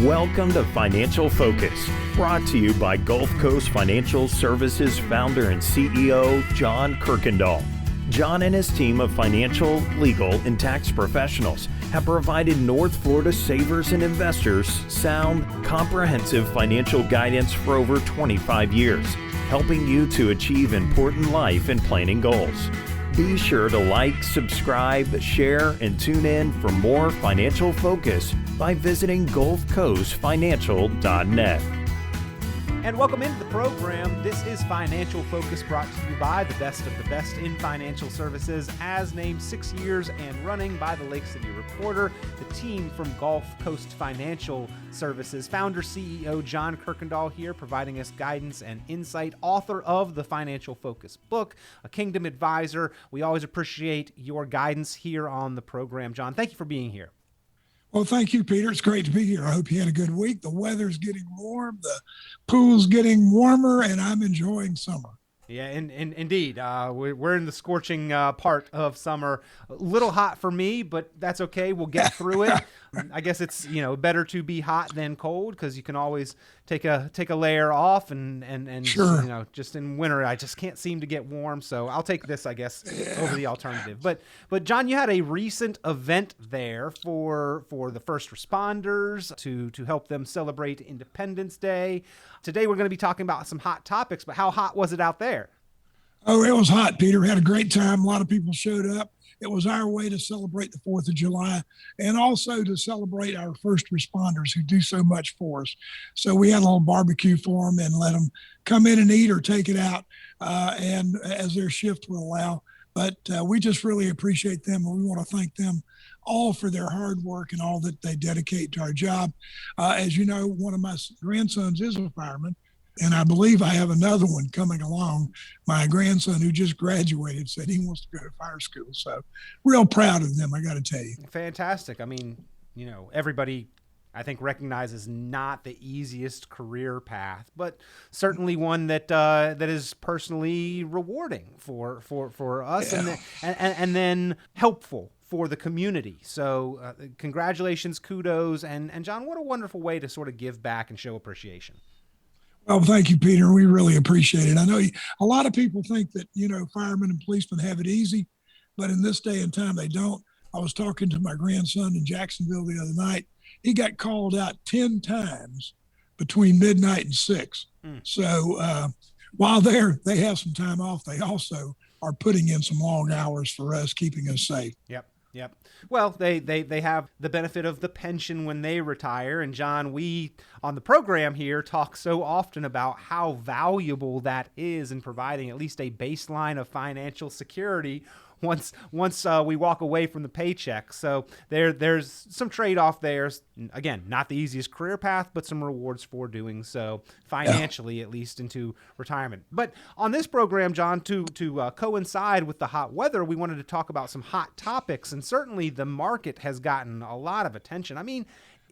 Welcome to Financial Focus, brought to you by Gulf Coast Financial Services founder and CEO, John Kuykendall. John and his team of financial, legal, and tax professionals have provided North Florida savers and investors sound, comprehensive financial guidance for over 25 years, helping you to achieve important life and planning goals. Be sure to like, subscribe, share, and tune in for more Financial Focus by visiting GulfCoastFinancial.net. And welcome into the program. This is Financial Focus, brought to you by the best of the best in financial services, as named 6 years and running by the Lake City Reporter, the team from Gulf Coast Financial Services. Founder, CEO John Kuykendall here, providing us guidance and insight, author of the Financial Focus book, a Kingdom advisor. We always appreciate your guidance here on the program. John, thank you for being here. Well, thank you, Peter. It's great to be here. I hope you had a good week. The weather's getting warm, the pool's getting warmer, and I'm enjoying summer. Yeah, indeed. We're in the scorching part of summer. A little hot for me, but that's okay. We'll get through it. I guess it's better to be hot than cold, because you can always take a layer off and sure. Just in winter I just can't seem to get warm, so I'll take this, I guess, over the alternative. But John, you had a recent event there for the first responders to help them celebrate Independence Day. Today we're going to be talking about some hot topics, but how hot was it out there? Oh, it was hot, Peter. We had a great time. A lot of people showed up. It was our way to celebrate the 4th of July and also to celebrate our first responders who do so much for us. So we had a little barbecue for them and let them come in and eat or take it out and as their shift will allow. But we just really appreciate them, and we want to thank them all for their hard work and all that they dedicate to our job. As you know, one of my grandsons is a fireman, and I believe I have another one coming along. My grandson, who just graduated, said he wants to go to fire school. So real proud of them, I got to tell you. Fantastic. I mean, everybody, I think, recognizes not the easiest career path, but certainly one that is personally rewarding for us, Yeah. and then helpful for the community. So congratulations, kudos, and John, what a wonderful way to sort of give back and show appreciation. Well, thank you, Peter. We really appreciate it. I know a lot of people think that, firemen and policemen have it easy, but in this day and time, they don't. I was talking to my grandson in Jacksonville the other night. He got called out 10 times between midnight and 6. So while they have some time off, they also are putting in some long hours for us, keeping us safe. Yep. Well, they have the benefit of the pension when they retire. And John, we on the program here talk so often about how valuable that is in providing at least a baseline of financial security once we walk away from the paycheck. So there's some trade-off there. Again, not the easiest career path, but some rewards for doing so financially, at least into retirement. But on this program, John, to coincide with the hot weather, we wanted to talk about some hot topics, and certainly the market has gotten a lot of attention. I mean,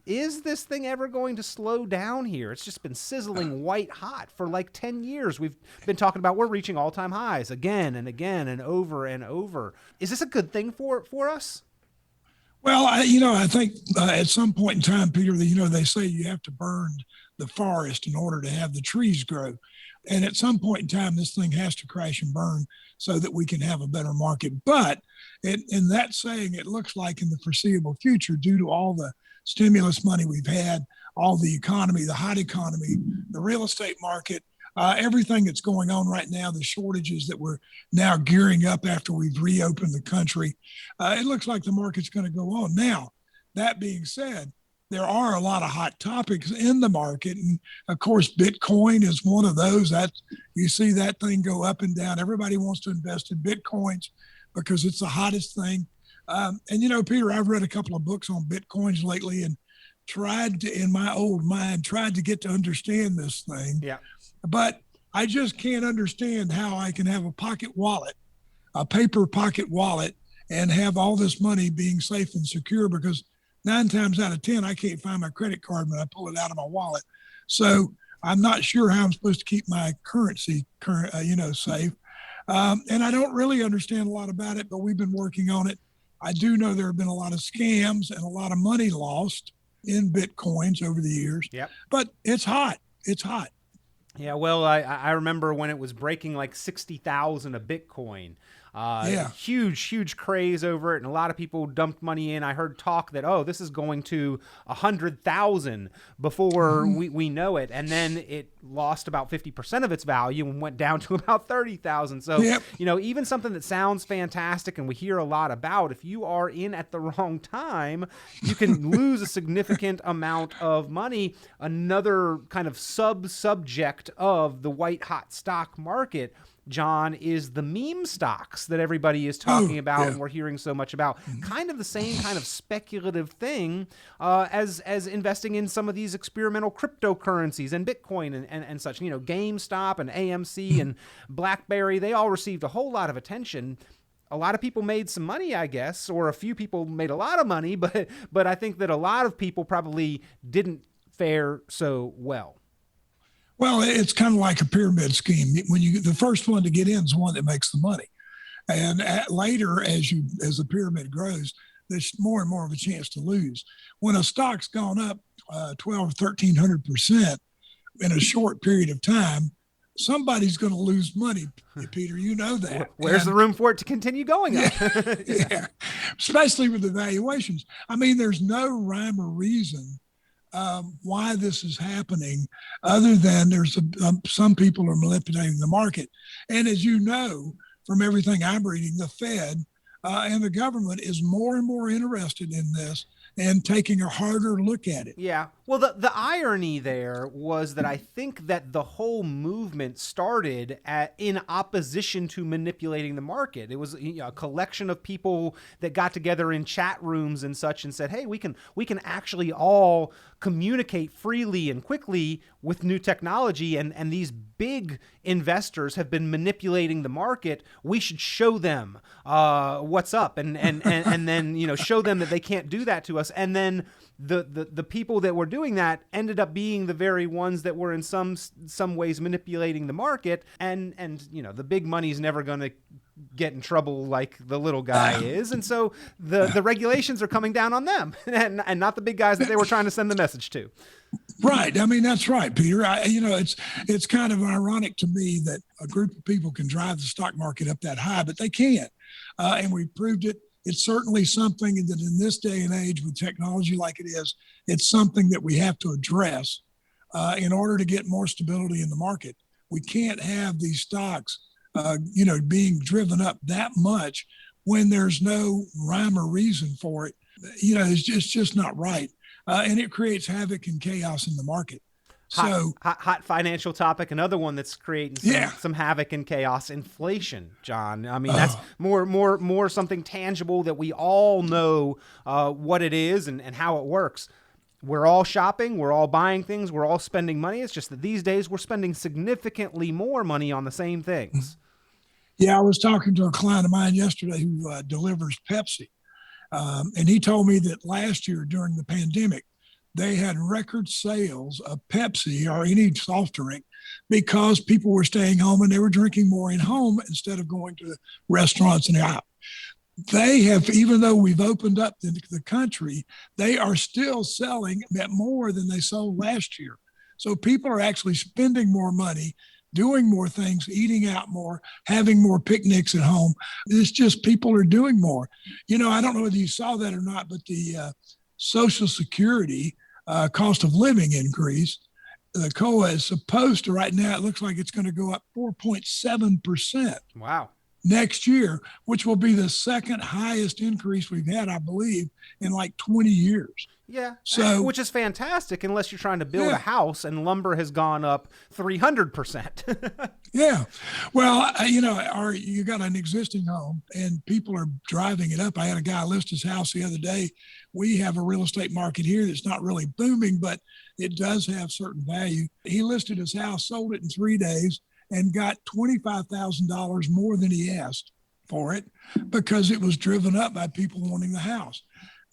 is this thing ever going to slow down here? It's just been sizzling white hot for like 10 years. We've been talking about we're reaching all-time highs again and again and over and over. Is this a good thing for us? Well, I think at some point in time, Peter, they say you have to burn the forest in order to have the trees grow. And at some point in time, this thing has to crash and burn so that we can have a better market. But in that saying, it looks like in the foreseeable future, due to all the stimulus money we've had, all the economy, the hot economy, the real estate market, everything that's going on right now, the shortages that we're now gearing up after we've reopened the country, it looks like the market's going to go on. Now, that being said, there are a lot of hot topics in the market. And of course, Bitcoin is one of those. That you see that thing go up and down. Everybody wants to invest in Bitcoins because it's the hottest thing. And Peter, I've read a couple of books on Bitcoins lately and tried to, in my old mind, tried to get to understand this thing. Yeah. But I just can't understand how I can have a pocket wallet, a paper pocket wallet, and have all this money being safe and secure, because 9 times out of 10, I can't find my credit card when I pull it out of my wallet. So I'm not sure how I'm supposed to keep my currency, safe. And I don't really understand a lot about it, but we've been working on it. I do know there have been a lot of scams and a lot of money lost. in Bitcoins over the years. Yep. But it's hot. It's hot. Yeah, well, I remember when it was breaking like 60,000 a Bitcoin. Huge craze over it, and a lot of people dumped money in. I heard talk that, this is going to 100,000 before we know it, and then it lost about 50% of its value and went down to about 30,000. So, even something that sounds fantastic and we hear a lot about, if you are in at the wrong time, you can lose a significant amount of money. Another kind of subject of the white hot stock market, John, is the meme stocks that everybody is talking about and we're hearing so much about. Kind of the same kind of speculative thing as investing in some of these experimental cryptocurrencies and Bitcoin and such. GameStop and AMC and BlackBerry, they all received a whole lot of attention. A lot of people made some money, I guess, or a few people made a lot of money, but I think that a lot of people probably didn't fare so well. Well, it's kind of like a pyramid scheme. The first one to get in is the one that makes the money, and later, as the pyramid grows, there's more and more of a chance to lose. When a stock's gone up 1,200-1,300% in a short period of time, somebody's going to lose money, Peter. You know that. Where's the room for it to continue going up? Yeah, especially with the valuations. I mean, there's no rhyme or reason why this is happening, other than there's some people are manipulating the market. And as you know, from everything I'm reading, the Fed and the government is more and more interested in this and taking a harder look at it. Yeah. Well, the irony there was that I think that the whole movement started in opposition to manipulating the market. It was a collection of people that got together in chat rooms and such and said, hey, we can actually all communicate freely and quickly with new technology, and these big investors have been manipulating the market. We should show them what's up and then show them that they can't do that to us. And then the people that were doing that ended up being the very ones that were in some ways manipulating the market, and the big money's never going to get in trouble like the little guy is, and so the regulations are coming down on them and not the big guys that they were trying to send the message to. Right. I mean, that's right, Peter. It's kind of ironic to me that a group of people can drive the stock market up that high, but they can't, and we proved it. It's certainly something that in this day and age with technology like it is, it's something that we have to address in order to get more stability in the market. We can't have these stocks, being driven up that much when there's no rhyme or reason for it. It's just not right. And it creates havoc and chaos in the market. Hot financial topic. Another one that's creating some havoc and chaos. Inflation, John. I mean, that's more something tangible that we all know what it is and how it works. We're all shopping. We're all buying things. We're all spending money. It's just that these days we're spending significantly more money on the same things. Yeah, I was talking to a client of mine yesterday who delivers Pepsi. And he told me that last year during the pandemic, they had record sales of Pepsi or any soft drink because people were staying home and they were drinking more in home instead of going to restaurants and out. They have, even though we've opened up the country, they are still selling at more than they sold last year. So people are actually spending more money, doing more things, eating out more, having more picnics at home. It's just people are doing more. I don't know whether you saw that or not, but the Social Security cost of living increase, the COLA is supposed to, right now, it looks like it's going to go up 4.7%. Wow. Next year, which will be the second highest increase we've had, I believe, in like 20 years. Yeah, so which is fantastic unless you're trying to build a house and lumber has gone up 300%. Yeah. Well, you got an existing home and people are driving it up. I had a guy list his house the other day. We have a real estate market here that's not really booming, but it does have certain value. He listed his house, sold it in 3 days, and got $25,000 more than he asked for it because it was driven up by people wanting the house.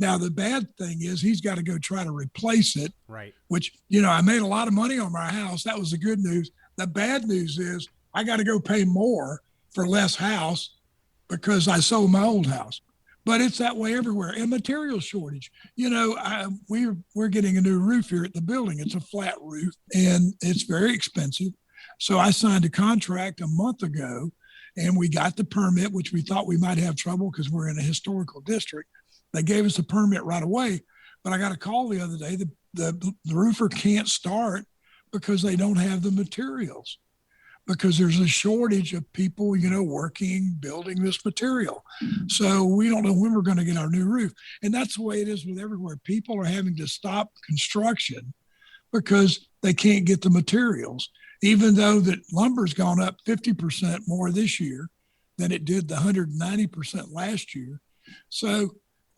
Now, the bad thing is he's got to go try to replace it, right? Which, I made a lot of money on my house. That was the good news. The bad news is I got to go pay more for less house because I sold my old house. But it's that way everywhere. And material shortage. We're getting a new roof here at the building. It's a flat roof and it's very expensive. So I signed a contract a month ago and we got the permit, which we thought we might have trouble because we're in a historical district. They gave us the permit right away. But I got a call the other day. The roofer can't start because they don't have the materials, because there's a shortage of people, working, building this material. So we don't know when we're going to get our new roof. And that's the way it is with everywhere. People are having to stop construction because they can't get the materials, even though that lumber's gone up 50% more this year than it did the 190% last year. So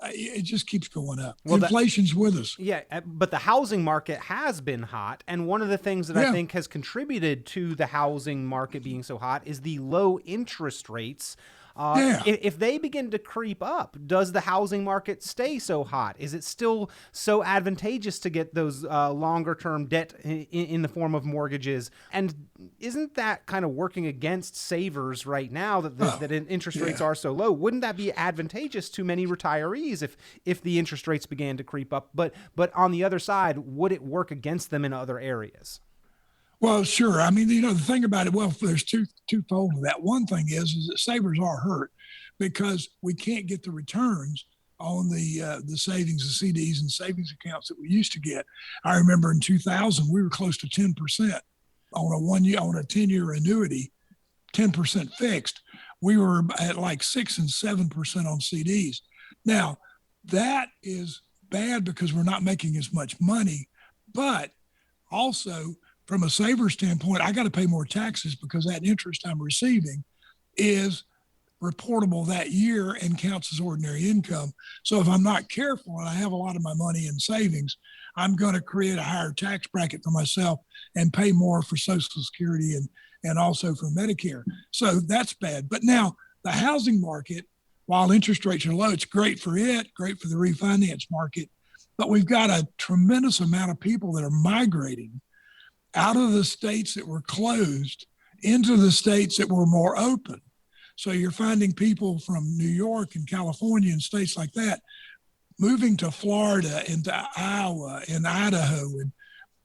it just keeps going up. Well, inflation's with us. Yeah, but the housing market has been hot. And one of the things that I think has contributed to the housing market being so hot is the low interest rates. If they begin to creep up, does the housing market stay so hot? Is it still so advantageous to get those longer term debt in the form of mortgages? And isn't that kind of working against savers right now that interest rates are so low? Wouldn't that be advantageous to many retirees if the interest rates began to creep up? But on the other side, would it work against them in other areas? Well, sure. I mean, the thing about it, there's twofold to that. One thing is that savers are hurt because we can't get the returns on the savings, the CDs and savings accounts that we used to get. I remember in 2000, we were close to 10% on a 10-year annuity, 10% fixed. We were at like 6 and 7% on CDs. Now, that is bad because we're not making as much money, but also from a saver standpoint, I got to pay more taxes because that interest I'm receiving is reportable that year and counts as ordinary income. So if I'm not careful and I have a lot of my money in savings, I'm going to create a higher tax bracket for myself and pay more for Social Security and also for Medicare. So that's bad. But now the housing market, while interest rates are low, it's great for great for the refinance market. But we've got a tremendous amount of people that are migrating out of the states that were closed into the states that were more open. So you're finding people from New York and California and states like that moving to Florida and to Iowa and Idaho and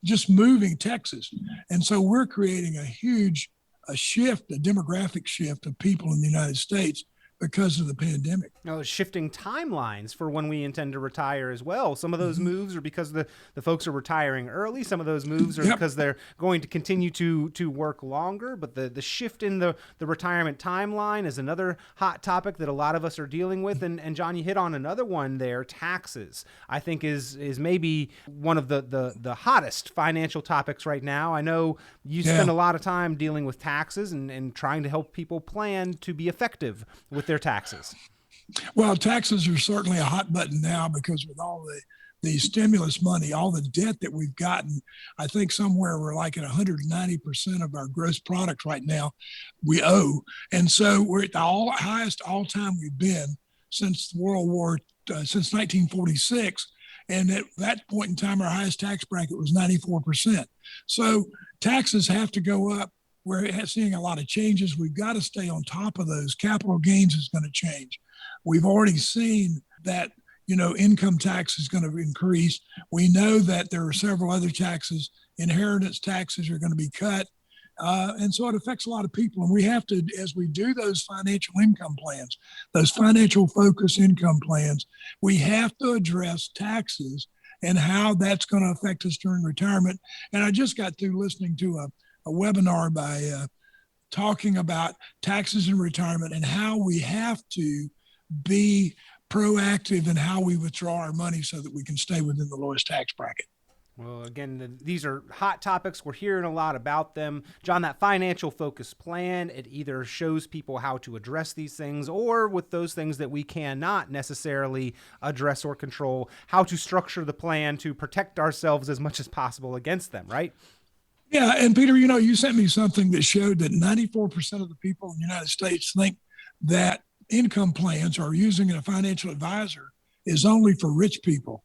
just moving Texas. And so we're creating a shift, a demographic shift of people in the United States because of the pandemic. Shifting timelines for when we intend to retire as well. Some of those moves are because the folks are retiring early. Some of those moves are because they're going to continue to work longer. But the shift in the retirement timeline is another hot topic that a lot of us are dealing with. And John, you hit on another one there, taxes, I think is maybe one of the hottest financial topics right now. I know you spend a lot of time dealing with taxes and trying to help people plan to be effective with their taxes. Well, taxes are certainly a hot button now because with all the stimulus money, all the debt that we've gotten, I think somewhere we're like at 190% of our gross product right now we owe. And so we're at the highest all-time we've been since since 1946. And at that point in time, our highest tax bracket was 94%. So taxes have to go up. We're seeing a lot of changes. We've got to stay on top of those. Capital gains is going to change. We've already seen that, income tax is going to increase. We know that there are several other taxes. Inheritance taxes are going to be cut. And so it affects a lot of people. And we have to, as we do those financial income plans, those financial focus income plans, we have to address taxes and how that's going to affect us during retirement. And I just got through listening to a webinar by talking about taxes in retirement and how we have to be proactive in how we withdraw our money so that we can stay within the lowest tax bracket. Well, again, these are hot topics. We're hearing a lot about them. John, that financial focus plan, it either shows people how to address these things or with those things that we cannot necessarily address or control, how to structure the plan to protect ourselves as much as possible against them, right? Yeah. And Peter, you sent me something that showed that 94% of the people in the United States think that income plans or using a financial advisor is only for rich people.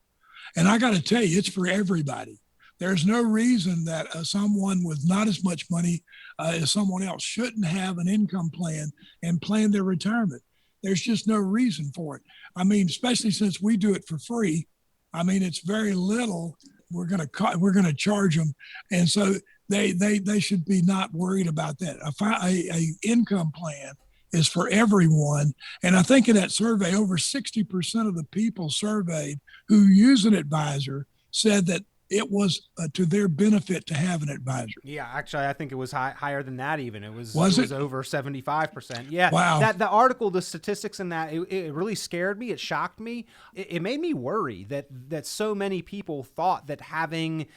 And I got to tell you, it's for everybody. There's no reason that someone with not as much money as someone else shouldn't have an income plan and plan their retirement. There's just no reason for it. I mean, especially since we do it for free. I mean, it's very little. We're going to charge them, and so they should be not worried about that. A income plan is for everyone, and I think in that survey, over 60% of the people surveyed who use an advisor said that it was to their benefit to have an advisor. Yeah, actually, I think it was higher than that even. It was over 75%. Yeah. Wow. That the article, the statistics in that, it really scared me. It shocked me. It made me worry that so many people thought that having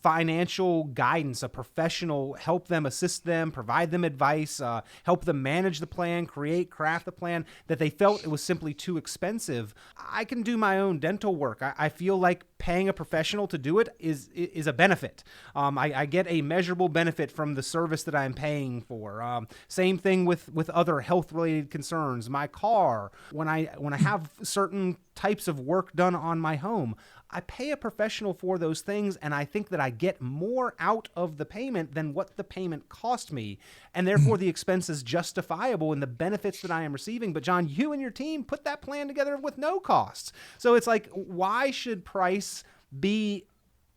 financial guidance, a professional, help them, assist them, provide them advice, help them manage the plan, craft the plan, that they felt it was simply too expensive. I can do my own dental work. I feel like paying a professional to do it is a benefit. I get a measurable benefit from the service that I'm paying for. Same thing with other health related concerns. My car, when I have certain types of work done on my home, I pay a professional for those things, and I think that I get more out of the payment than what the payment cost me, and therefore the expense is justifiable in the benefits that I am receiving. But John, you and your team put that plan together with no costs. So it's like, why should price be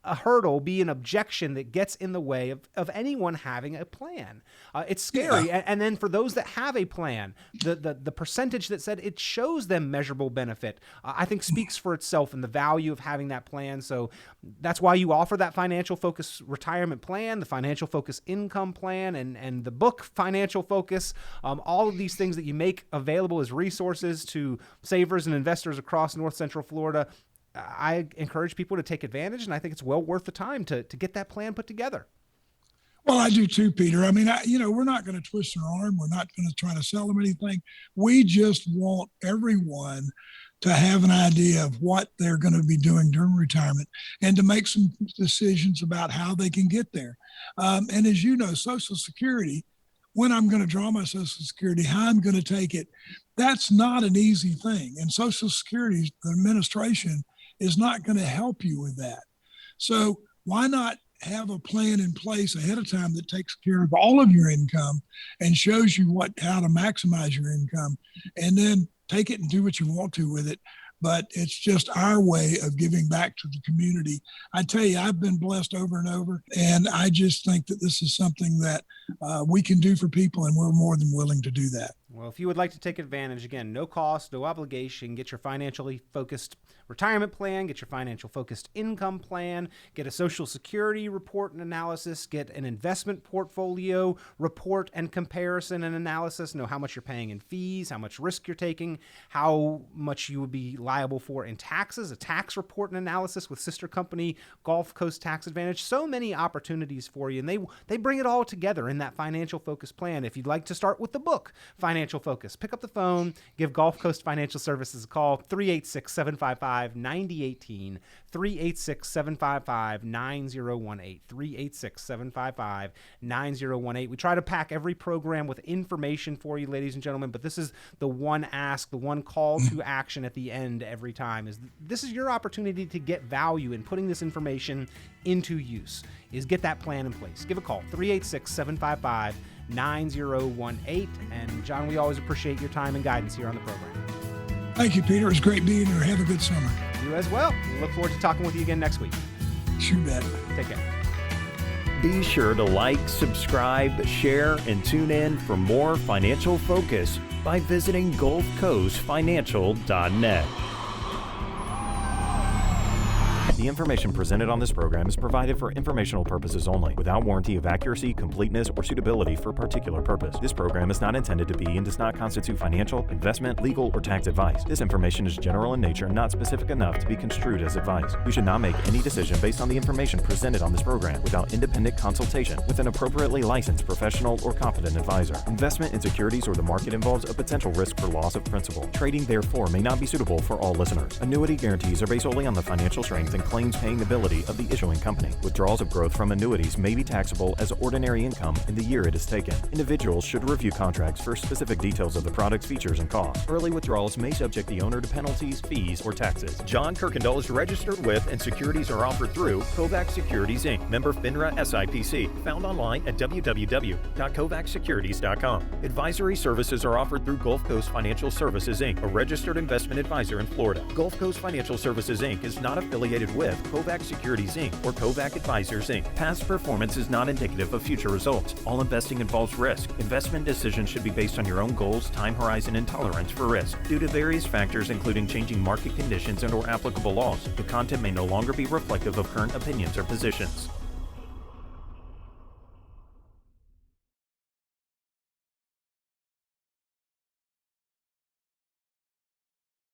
a hurdle, be an objection that gets in the way of anyone having a plan? It's scary. Yeah. And then for those that have a plan, the percentage that said it shows them measurable benefit, I think speaks for itself and the value of having that plan. So that's why you offer that financial focus retirement plan, the financial focus income plan, and the book Financial Focus, all of these things that you make available as resources to savers and investors across North Central Florida. I encourage people to take advantage, and I think it's well worth the time to get that plan put together. Well, I do too, Peter. I mean, we're not going to twist their arm. We're not going to try to sell them anything. We just want everyone to have an idea of what they're going to be doing during retirement and to make some decisions about how they can get there. And as you know, Social Security, when I'm going to draw my Social Security, how I'm going to take it, that's not an easy thing. And Social Security, the administration, is not going to help you with that. So why not have a plan in place ahead of time that takes care of all of your income and shows you how to maximize your income, and then take it and do what you want to with it. But it's just our way of giving back to the community. I tell you, I've been blessed over and over, and I just think that this is something that we can do for people, and we're more than willing to do that. Well, if you would like to take advantage, again, no cost, no obligation, get your financially focused retirement plan, get your financial focused income plan, get a Social Security report and analysis, get an investment portfolio report and comparison and analysis, know how much you're paying in fees, how much risk you're taking, how much you would be liable for in taxes, a tax report and analysis with sister company Gulf Coast Tax Advantage. So many opportunities for you, and they bring it all together in that financial focus plan. If you'd like to start with the book, Financial Focus, pick up the phone, give Gulf Coast Financial Services a call, 386-755-9018, 386-755-9018, 386-755-9018. We try to pack every program with information for you, ladies and gentlemen, but this is the one ask, the one call to action at the end every time. This is your opportunity to get value in putting this information into use, is get that plan in place. Give a call, 386-755-9018. And John, we always appreciate your time and guidance here on the program. Thank you, Peter. It's great being here. Have a good summer. You as well. We look forward to talking with you again next week. You bet. Take care. Be sure to like, subscribe, share, and tune in for more Financial Focus by visiting GulfCoastFinancial.net. The information presented on this program is provided for informational purposes only, without warranty of accuracy, completeness, or suitability for a particular purpose. This program is not intended to be and does not constitute financial, investment, legal, or tax advice. This information is general in nature and not specific enough to be construed as advice. You should not make any decision based on the information presented on this program without independent consultation with an appropriately licensed professional or competent advisor. Investment in securities or the market involves a potential risk for loss of principal. Trading, therefore, may not be suitable for all listeners. Annuity guarantees are based solely on the financial strength and claims paying ability of the issuing company. Withdrawals of growth from annuities may be taxable as ordinary income in the year it is taken. Individuals should review contracts for specific details of the product's features and costs. Early withdrawals may subject the owner to penalties, fees, or taxes. John Kuykendall is registered with and securities are offered through Kovac Securities Inc., member FINRA SIPC, found online at www.kovacsecurities.com. Advisory services are offered through Gulf Coast Financial Services Inc., a registered investment advisor in Florida. Gulf Coast Financial Services Inc. is not affiliated with Kovac Securities Inc. or Kovac Advisors Inc. Past performance is not indicative of future results. All investing involves risk. Investment decisions should be based on your own goals, time horizon, and tolerance for risk. Due to various factors including changing market conditions and/or applicable laws, the content may no longer be reflective of current opinions or positions.